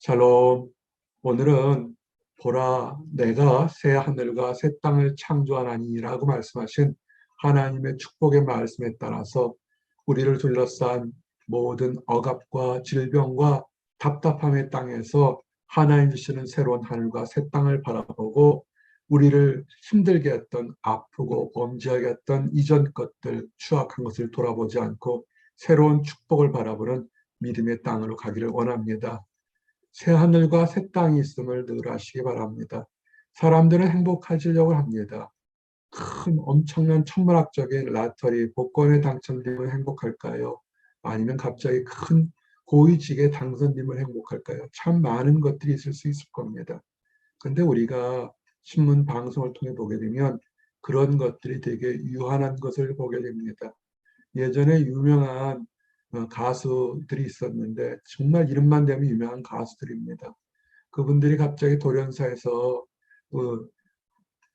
샬롬. 오늘은 보라, 내가 새 하늘과 새 땅을 창조하나니라고 말씀하신 하나님의 축복의 말씀에 따라서 우리를 둘러싼 모든 억압과 질병과 답답함의 땅에서 하나님 주시는 새로운 하늘과 새 땅을 바라보고 우리를 힘들게 했던, 아프고 범죄하게 했던 이전 것들, 추악한 것을 돌아보지 않고 새로운 축복을 바라보는 믿음의 땅으로 가기를 원합니다. 새 하늘과 새 땅이 있음을 늘 아시기 바랍니다. 사람들은 행복해지려고 합니다. 큰 엄청난 천문학적인 라터리 복권에 당첨되면 행복할까요? 아니면 갑자기 큰 고위직에 당선되면 행복할까요? 참 많은 것들이 있을 수 있을 겁니다. 근데 우리가 신문 방송을 통해 보게 되면 그런 것들이 되게 유한한 것을 보게 됩니다. 예전에 유명한 가수들이 있었는데 정말 이름만 대면 유명한 가수들입니다. 그분들이 갑자기 돌연사에서 그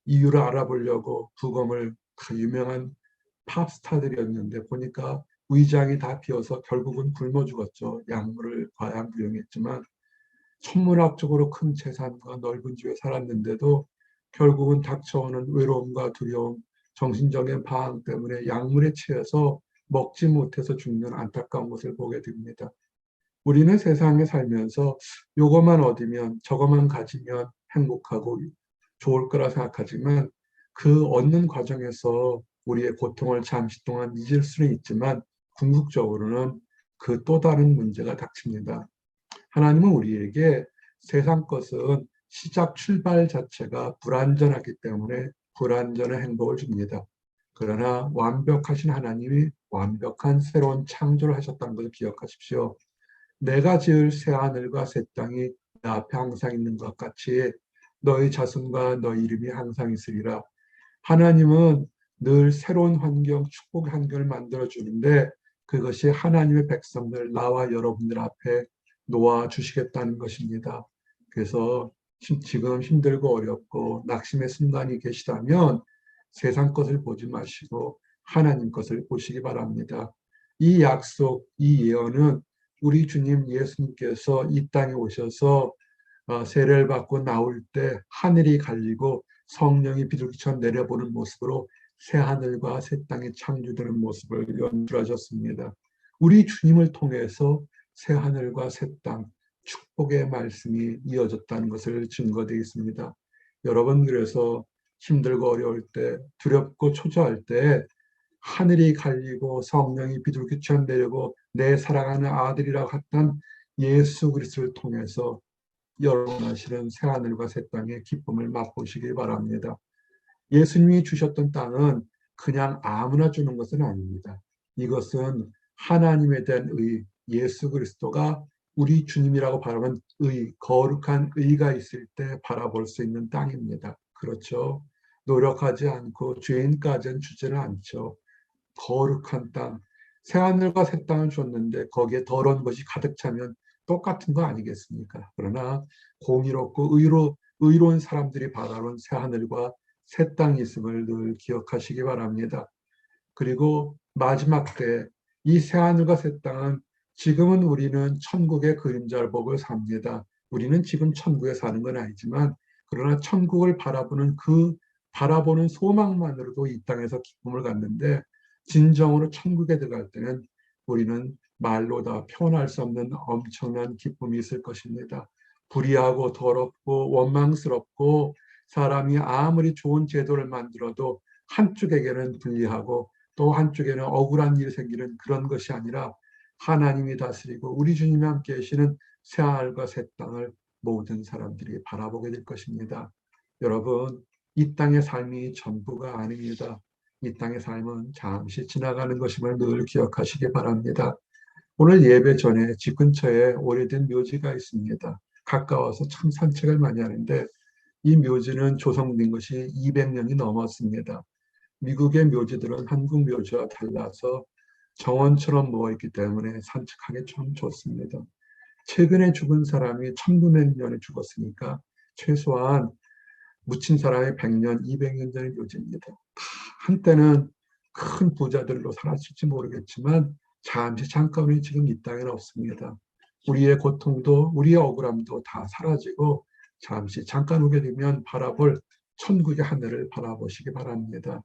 이유를 알아보려고 부검을 다 유명한 팝스타들이었는데 보니까 위장이 다 비어서 결국은 굶어 죽었죠. 약물을 과양服용했지만 천문학적으로 큰 재산과 넓은 집에 살았는데도 결국은 닥쳐오는 외로움과 두려움, 정신적인 방황 때문에 약물에 취해서 먹지 못해서 죽는 안타까운 것을 보게 됩니다. 우리는 세상에 살면서 요것만 얻으면 저것만 가지면 행복하고 좋을 거라 생각하지만 그 얻는 과정에서 우리의 고통을 잠시 동안 잊을 수는 있지만 궁극적으로는 그 또 다른 문제가 닥칩니다. 하나님은 우리에게 세상 것은 시작 출발 자체가 불완전하기 때문에 불완전한 행복을 줍니다. 그러나 완벽하신 하나님이 완벽한 새로운 창조를 하셨다는 것을 기억하십시오. 내가 지을 새 하늘과 새 땅이 내 앞에 항상 있는 것 같이 너희 자손과 너희 이름이 항상 있으리라. 하나님은 늘 새로운 환경, 축복의 환경을 만들어 주는데 그것이 하나님의 백성들, 나와 여러분들 앞에 놓아 주시겠다는 것입니다. 그래서 지금 힘들고 어렵고 낙심의 순간이 계시다면 세상 것을 보지 마시고 하나님 것을 보시기 바랍니다. 이 약속, 이 예언은 우리 주님 예수님께서 이 땅에 오셔서 세례를 받고 나올 때 하늘이 갈리고 성령이 비둘기처럼 내려보는 모습으로 새 하늘과 새 땅이 창조되는 모습을 연출하셨습니다. 우리 주님을 통해서 새 하늘과 새 땅, 축복의 말씀이 이어졌다는 것을 증거되어 있습니다. 여러분, 그래서 힘들고 어려울 때, 두렵고 초조할 때 하늘이 갈리고 성령이 비둘기처럼 내리고 내 사랑하는 아들이라고 했던 예수 그리스도를 통해서 여러분 하시는 새하늘과 새 땅의 기쁨을 맛보시기 바랍니다. 예수님이 주셨던 땅은 그냥 아무나 주는 것은 아닙니다. 이것은 하나님에 대한 의, 예수 그리스도가 우리 주님이라고 바라보는 의, 거룩한 의가 있을 때 바라볼 수 있는 땅입니다. 그렇죠? 노력하지 않고 죄인까지는 주지는 않죠. 거룩한 땅, 새하늘과 새 땅을 줬는데 거기에 더러운 것이 가득 차면 똑같은 거 아니겠습니까? 그러나 공의롭고 의로운 사람들이 바라본 새하늘과 새 땅이 있음을 늘 기억하시기 바랍니다. 그리고 마지막 때 이 새하늘과 새 땅은 지금은 우리는 천국의 그림자를 보고 삽니다. 우리는 지금 천국에 사는 건 아니지만 그러나 천국을 바라보는 그 바라보는 소망만으로도 이 땅에서 기쁨을 갖는데 진정으로 천국에 들어갈 때는 우리는 말로 다 표현할 수 없는 엄청난 기쁨이 있을 것입니다. 불의하고 더럽고 원망스럽고 사람이 아무리 좋은 제도를 만들어도 한쪽에게는 불리하고 또 한쪽에는 억울한 일이 생기는 그런 것이 아니라 하나님이 다스리고 우리 주님이 함께 계시는 새하늘과 새 땅을 모든 사람들이 바라보게 될 것입니다. 여러분, 이 땅의 삶이 전부가 아닙니다. 이 땅의 삶은 잠시 지나가는 것임을 늘 기억하시기 바랍니다. 오늘 예배 전에 집 근처에 오래된 묘지가 있습니다. 가까워서 참 산책을 많이 하는데 이 묘지는 조성된 것이 200년이 넘었습니다. 미국의 묘지들은 한국 묘지와 달라서 정원처럼 누워있기 때문에 산책하기 참 좋습니다. 최근에 죽은 사람이 1900년에 죽었으니까 최소한 묻힌 사람이 100년, 200년 전의 묘지입니다. 한때는 큰 부자들로 살았을지 모르겠지만 잠시 잠깐은 지금 이 땅에는 없습니다. 우리의 고통도 우리의 억울함도 다 사라지고 잠시 잠깐 오게 되면 바라볼 천국의 하늘을 바라보시기 바랍니다.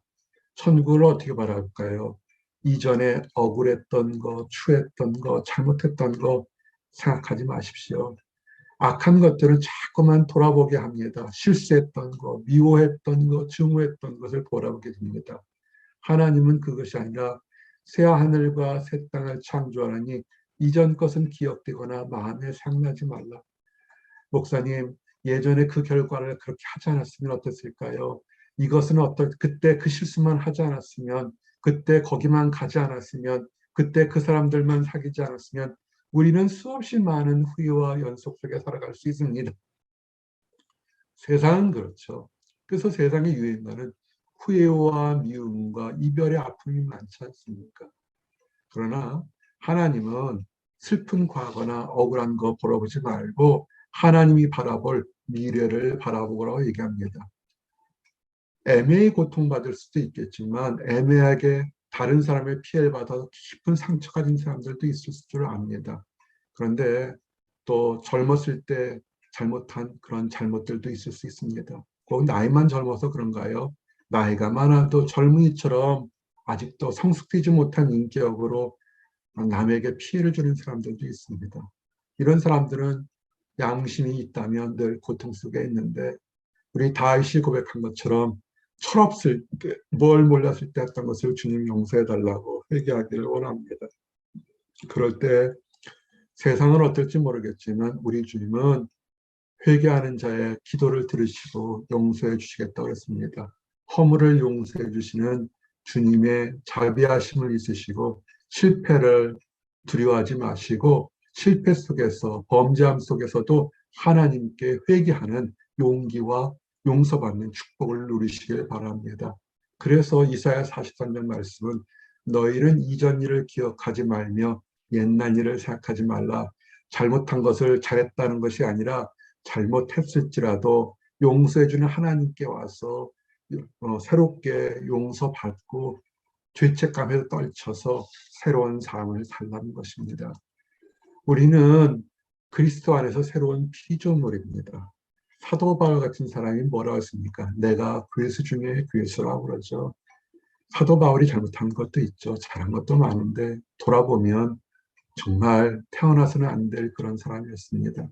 천국을 어떻게 바랄까요? 이전에 억울했던 거, 추했던 거, 잘못했던 거 생각하지 마십시오. 악한 것들은 자꾸만 돌아보게 합니다. 실수했던 거, 미워했던 거, 증오했던 것을 돌아보게 됩니다. 하나님은 그것이 아니라 새 하늘과 새 땅을 창조하라니 이전 것은 기억되거나 마음에 생각나지 말라. 목사님, 예전에 그 결과를 그렇게 하지 않았으면 어땠을까요? 이것은 그때 그 실수만 하지 않았으면, 그때 거기만 가지 않았으면, 그때 그 사람들만 사귀지 않았으면, 우리는 수없이 많은 후회와 연속 속에 살아갈 수 있습니다. 세상은 그렇죠. 그래서 세상의 유행가는 후회와 미움과 이별의 아픔이 많지 않습니까? 그러나 하나님은 슬픈 과거나 억울한 거 바라보지 말고 하나님이 바라볼 미래를 바라보라고 얘기합니다. 애매히 고통받을 수도 있겠지만 애매하게 다른 사람의 피해를 받아서 깊은 상처가 진 사람들도 있을 줄 압니다. 그런데 또 젊었을 때 잘못한 그런 잘못들도 있을 수 있습니다. 꼭 나이만 젊어서 그런가요? 나이가 많아도 젊은이처럼 아직도 성숙되지 못한 인격으로 남에게 피해를 주는 사람들도 있습니다. 이런 사람들은 양심이 있다면 늘 고통 속에 있는데 우리 다윗이 고백한 것처럼 철없을 때, 뭘 몰랐을 때 했던 것을 주님 용서해달라고 회개하기를 원합니다. 그럴 때 세상은 어떨지 모르겠지만 우리 주님은 회개하는 자의 기도를 들으시고 용서해 주시겠다고 했습니다. 허물을 용서해 주시는 주님의 자비하심을 있으시고 실패를 두려워하지 마시고 실패 속에서 범죄함 속에서도 하나님께 회개하는 용기와 용서받는 축복을 누리시길 바랍니다. 그래서 이사야 43장 말씀은 너희는 이전 일을 기억하지 말며 옛날 일을 생각하지 말라. 잘못한 것을 잘했다는 것이 아니라 잘못했을지라도 용서해주는 하나님께 와서 새롭게 용서받고 죄책감에 떨쳐서 새로운 삶을 살라는 것입니다. 우리는 그리스도 안에서 새로운 피조물입니다. 사도 바울 같은 사람이 뭐라고 했습니까? 내가 괴수 중에 괴수라고 그러죠. 사도 바울이 잘못한 것도 있죠. 잘한 것도 많은데 돌아보면 정말 태어나서는 안 될 그런 사람이었습니다.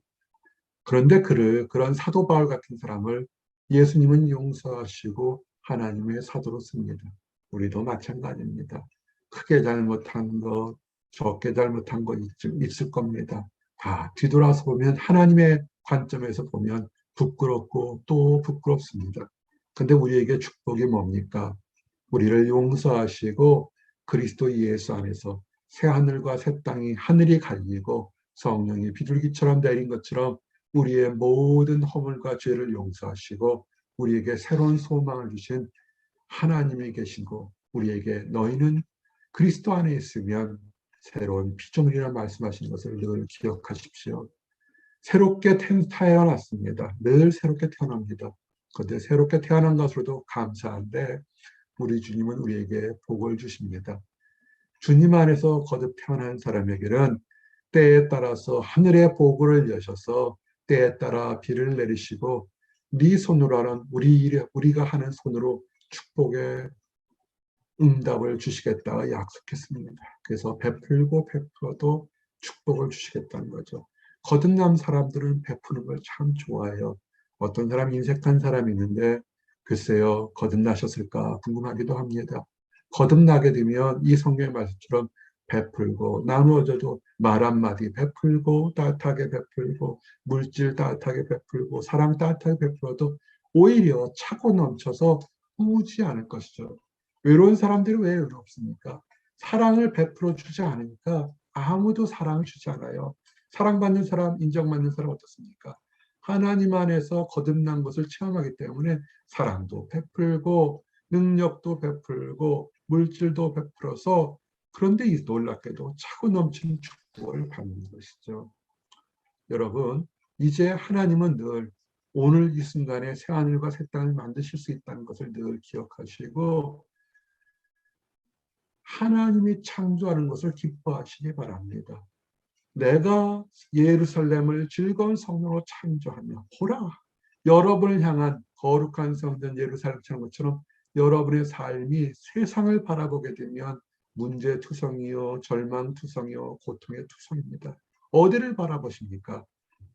그런데 그런 사도 바울 같은 사람을 예수님은 용서하시고 하나님의 사도로 씁니다. 우리도 마찬가지입니다. 크게 잘못한 것, 적게 잘못한 것 있을 겁니다. 다 뒤돌아서 보면 하나님의 관점에서 보면 부끄럽고 또 부끄럽습니다. 근데 우리에게 축복이 뭡니까? 우리를 용서하시고 그리스도 예수 안에서 새 하늘과 새 땅이 하늘이 갈리고 성령이 비둘기처럼 내린 것처럼 우리의 모든 허물과 죄를 용서하시고 우리에게 새로운 소망을 주신 하나님이 계시고 우리에게 너희는 그리스도 안에 있으면 새로운 피조물이라 말씀하신 것을 늘 기억하십시오. 새롭게 태어났습니다. 늘 새롭게 태어납니다. 그런데 새롭게 태어난 것으로도 감사한데 우리 주님은 우리에게 복을 주십니다. 주님 안에서 거듭 태어난 사람에게는 때에 따라서 하늘의 복을 여셔서 때에 따라 비를 내리시고 네 손으로 하는 우리가 하는 손으로 축복의 응답을 주시겠다 약속했습니다. 그래서 베풀고 베풀어도 축복을 주시겠다는 거죠. 거듭난 사람들은 베푸는 걸 참 좋아해요. 어떤 사람 인색한 사람이 있는데 글쎄요 거듭나셨을까 궁금하기도 합니다. 거듭나게 되면 이 성경의 말씀처럼 베풀고 나누어져도 말 한마디 베풀고 따뜻하게 베풀고 물질 따뜻하게 베풀고 사랑 따뜻하게 베풀어도 오히려 차고 넘쳐서 후지 않을 것이죠. 외로운 사람들이 왜 외롭습니까? 사랑을 베풀어 주지 않으니까 아무도 사랑을 주지 않아요. 사랑받는 사람, 인정받는 사람 어떻습니까? 하나님 안에서 거듭난 것을 체험하기 때문에 사랑도 베풀고 능력도 베풀고 물질도 베풀어서 그런데 놀랍게도 차고 넘치는 축복을 받는 것이죠. 여러분, 이제 하나님은 늘 오늘 이 순간에 새하늘과 새 땅을 만드실 수 있다는 것을 늘 기억하시고 하나님이 창조하는 것을 기뻐하시기 바랍니다. 내가 예루살렘을 즐거운 성령으로 창조하며 보라, 여러분을 향한 거룩한 성전 예루살렘처럼 것처럼 여러분의 삶이 세상을 바라보게 되면 문제투성이요, 절망투성이요, 고통의 투성입니다. 어디를 바라보십니까?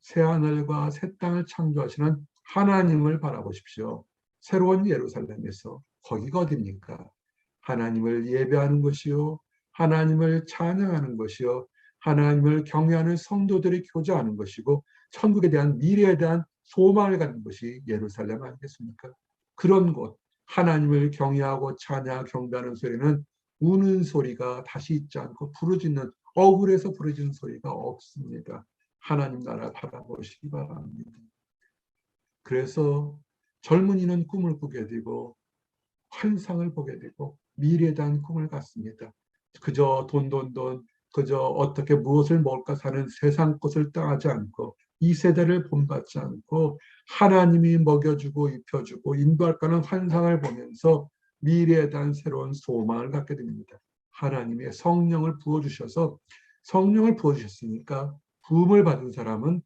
새하늘과 새 땅을 창조하시는 하나님을 바라보십시오. 새로운 예루살렘에서 거기가 어디입니까? 하나님을 예배하는 것이요, 하나님을 찬양하는 것이요, 하나님을 경외하는 성도들이 교제하는 것이고 천국에 대한 미래에 대한 소망을 갖는 것이 예루살렘 아니겠습니까? 그런 곳, 하나님을 경외하고 찬양 경배하는 소리는 우는 소리가 다시 있지 않고 부르짖는, 억울해서 부르짖는 소리가 없습니다. 하나님 나라 바라보시기 바랍니다. 그래서 젊은이는 꿈을 꾸게 되고 환상을 보게 되고 미래에 대한 꿈을 갖습니다. 그저 돈, 그저 어떻게 무엇을 먹을까 사는 세상 것을 따하지 않고 이 세대를 본받지 않고 하나님이 먹여주고 입혀주고 인도할까는 환상을 보면서 미래에 대한 새로운 소망을 갖게 됩니다. 하나님의 성령을 부어주셔서 성령을 부어주셨으니까 부음을 받은 사람은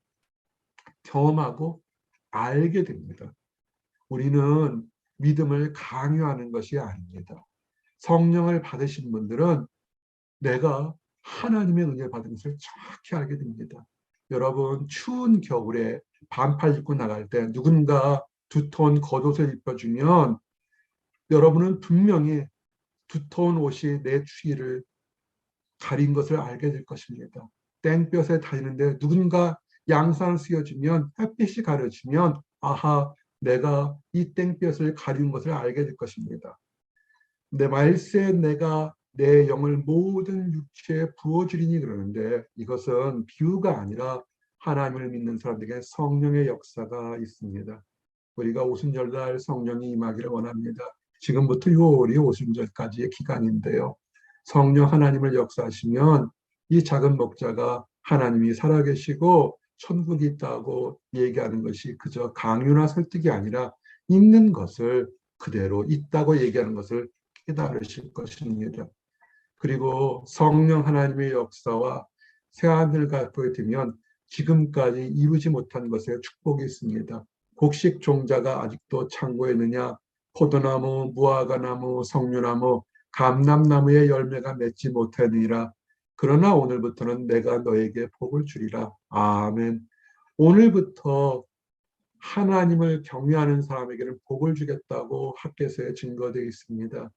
경험하고 알게 됩니다. 우리는 믿음을 강요하는 것이 아닙니다. 성령을 받으신 분들은 내가 하나님의 은혜를 받은 것을 정확히 알게 됩니다. 여러분, 추운 겨울에 반팔 입고 나갈 때 누군가 두터운 겉옷을 입혀주면 여러분은 분명히 두터운 옷이 내 추위를 가린 것을 알게 될 것입니다. 땡볕에 다니는데 누군가 양산을 씌워주면, 햇빛이 가려지면 아하, 내가 이 땡볕을 가린 것을 알게 될 것입니다. 내 말세에 내가 내 영을 모든 육체에 부어주리니 그러는데 이것은 비유가 아니라 하나님을 믿는 사람들에게 성령의 역사가 있습니다. 우리가 오순절날 성령이 임하기를 원합니다. 지금부터 6월이 오순절까지의 기간인데요. 성령 하나님을 역사하시면 이 작은 목자가 하나님이 살아계시고 천국이 있다고 얘기하는 것이 그저 강요나 설득이 아니라 있는 것을 그대로 있다고 얘기하는 것을 깨달으실 것입니다. 그리고 성령 하나님의 역사와 새하늘 갖고 되면 지금까지 이루지 못한 것에 축복이 있습니다. 곡식 종자가 아직도 창고에 있느냐? 포도나무, 무화과나무, 석류나무, 감람나무의 열매가 맺지 못하니라. 그러나 오늘부터는 내가 너에게 복을 주리라. 아멘. 오늘부터 하나님을 경외하는 사람에게는 복을 주겠다고 학개서에 증거되어 있습니다.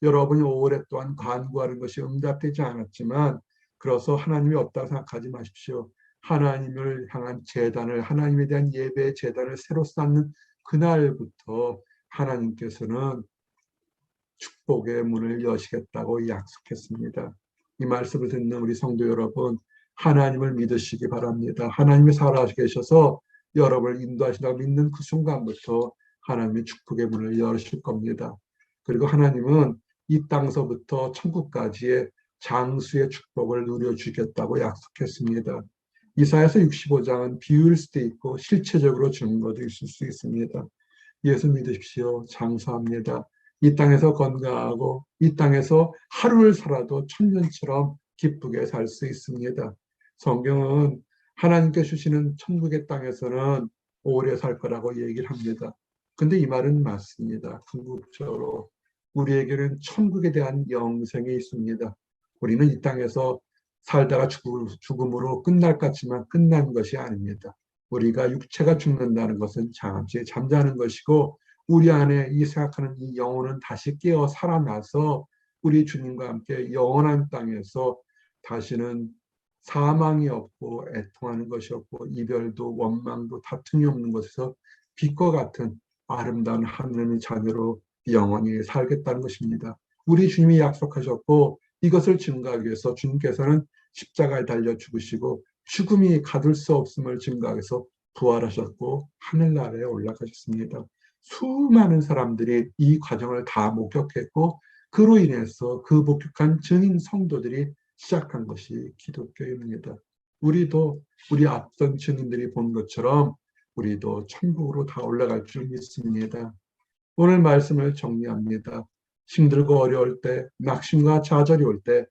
여러분이 오랫동안 간구하는 것이 응답되지 않았지만 그래서 하나님이 없다고 생각하지 마십시오. 하나님을 향한 제단을, 하나님에 대한 예배의 제단을 새로 쌓는 그날부터 하나님께서는 축복의 문을 여시겠다고 약속했습니다. 이 말씀을 듣는 우리 성도 여러분, 하나님을 믿으시기 바랍니다. 하나님이 살아계셔서 여러분을 인도하신다고 믿는 그 순간부터 하나님의 축복의 문을 열으실 겁니다. 그리고 하나님은 이 땅서부터 천국까지의 장수의 축복을 누려주겠다고 약속했습니다. 이사야서 65장은 비유일 수도 있고 실체적으로 증거도 있을 수 있습니다. 예수 믿으십시오. 장수합니다. 이 땅에서 건강하고 이 땅에서 하루를 살아도 천년처럼 기쁘게 살 수 있습니다. 성경은 하나님께 주시는 천국의 땅에서는 오래 살 거라고 얘기를 합니다. 근데 이 말은 맞습니다. 궁극적으로 우리에게는 천국에 대한 영생이 있습니다. 우리는 이 땅에서 살다가 죽음으로 끝날 것 같지만 끝난 것이 아닙니다. 우리가 육체가 죽는다는 것은 잠시 잠자는 것이고 우리 안에 이 생각하는 이 영혼은 다시 깨어 살아나서 우리 주님과 함께 영원한 땅에서 다시는 사망이 없고 애통하는 것이 없고 이별도 원망도 다툼이 없는 곳에서 빛과 같은 아름다운 하느님의 자녀로 영원히 살겠다는 것입니다. 우리 주님이 약속하셨고 이것을 증거하기 위해서 주님께서는 십자가에 달려 죽으시고 죽음이 가둘 수 없음을 증거하기 위해서 부활하셨고 하늘나라에 올라가셨습니다. 수많은 사람들이 이 과정을 다 목격했고 그로 인해서 그 목격한 증인 성도들이 시작한 것이 기독교입니다. 우리도 우리 앞선 증인들이 본 것처럼 우리도 천국으로 다 올라갈 줄 믿습니다. 오늘 말씀을 정리합니다. 힘들고 어려울 때, 낙심과 좌절이 올 때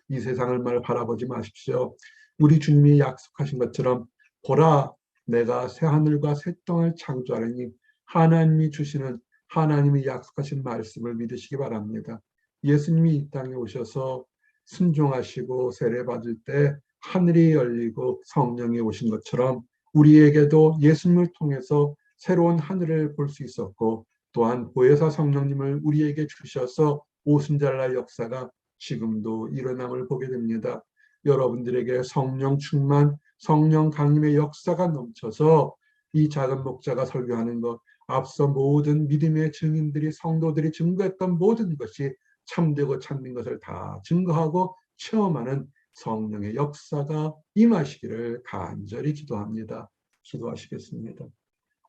이 세상을 말 바라보지 마십시오. 우리 주님이 약속하신 것처럼 보라 내가 새 하늘과 새 땅을 창조하리니 하나님이 주시는 하나님이 약속하신 말씀을 믿으시기 바랍니다. 예수님이 이 땅에 오셔서 순종하시고 세례받을 때 하늘이 열리고 성령이 오신 것처럼 우리에게도 예수님을 통해서 새로운 하늘을 볼 수 있었고 또한 보혜사 성령님을 우리에게 주셔서 오순절날 역사가 지금도 일어남을 보게 됩니다. 여러분들에게 성령 충만, 성령 강림의 역사가 넘쳐서 이 작은 목자가 설교하는 것, 앞서 모든 믿음의 증인들이 성도들이 증거했던 모든 것이 참되고 참된 것을 다 증거하고 체험하는 성령의 역사가 임하시기를 간절히 기도합니다. 기도하시겠습니다.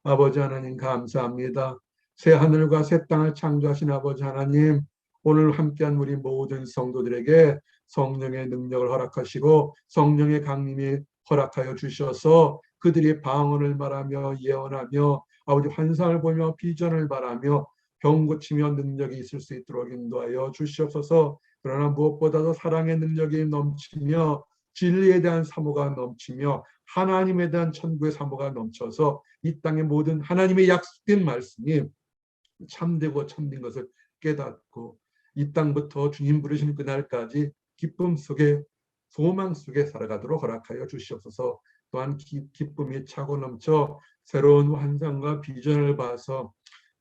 아버지 하나님 감사합니다. 새 하늘과 새 땅을 창조하신 아버지 하나님, 오늘 함께한 우리 모든 성도들에게 성령의 능력을 허락하시고 성령의 강림이 허락하여 주셔서 그들이 방언을 말하며 예언하며 아버지 환상을 보며 비전을 말하며 병 고치며 능력이 있을 수 있도록 인도하여 주시옵소서. 그러나 무엇보다도 사랑의 능력이 넘치며 진리에 대한 사모가 넘치며 하나님에 대한 천국의 사모가 넘쳐서 이 땅의 모든 하나님의 약속된 말씀이 참되고 참된 것을 깨닫고 이 땅부터 주님 부르시는 그날까지 기쁨 속에 소망 속에 살아가도록 허락하여 주시옵소서. 또한 기쁨이 차고 넘쳐 새로운 환상과 비전을 봐서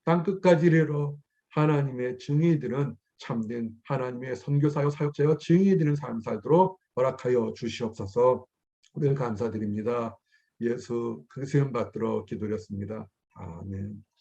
땅끝까지 이르러 하나님의 증인들은 참된 하나님의 선교사요 사역자여 증인이 되는 삶 살도록 허락하여 주시옵소서. 늘 감사드립니다. 예수 그 시험 받들어 기도렸습니다. 아멘.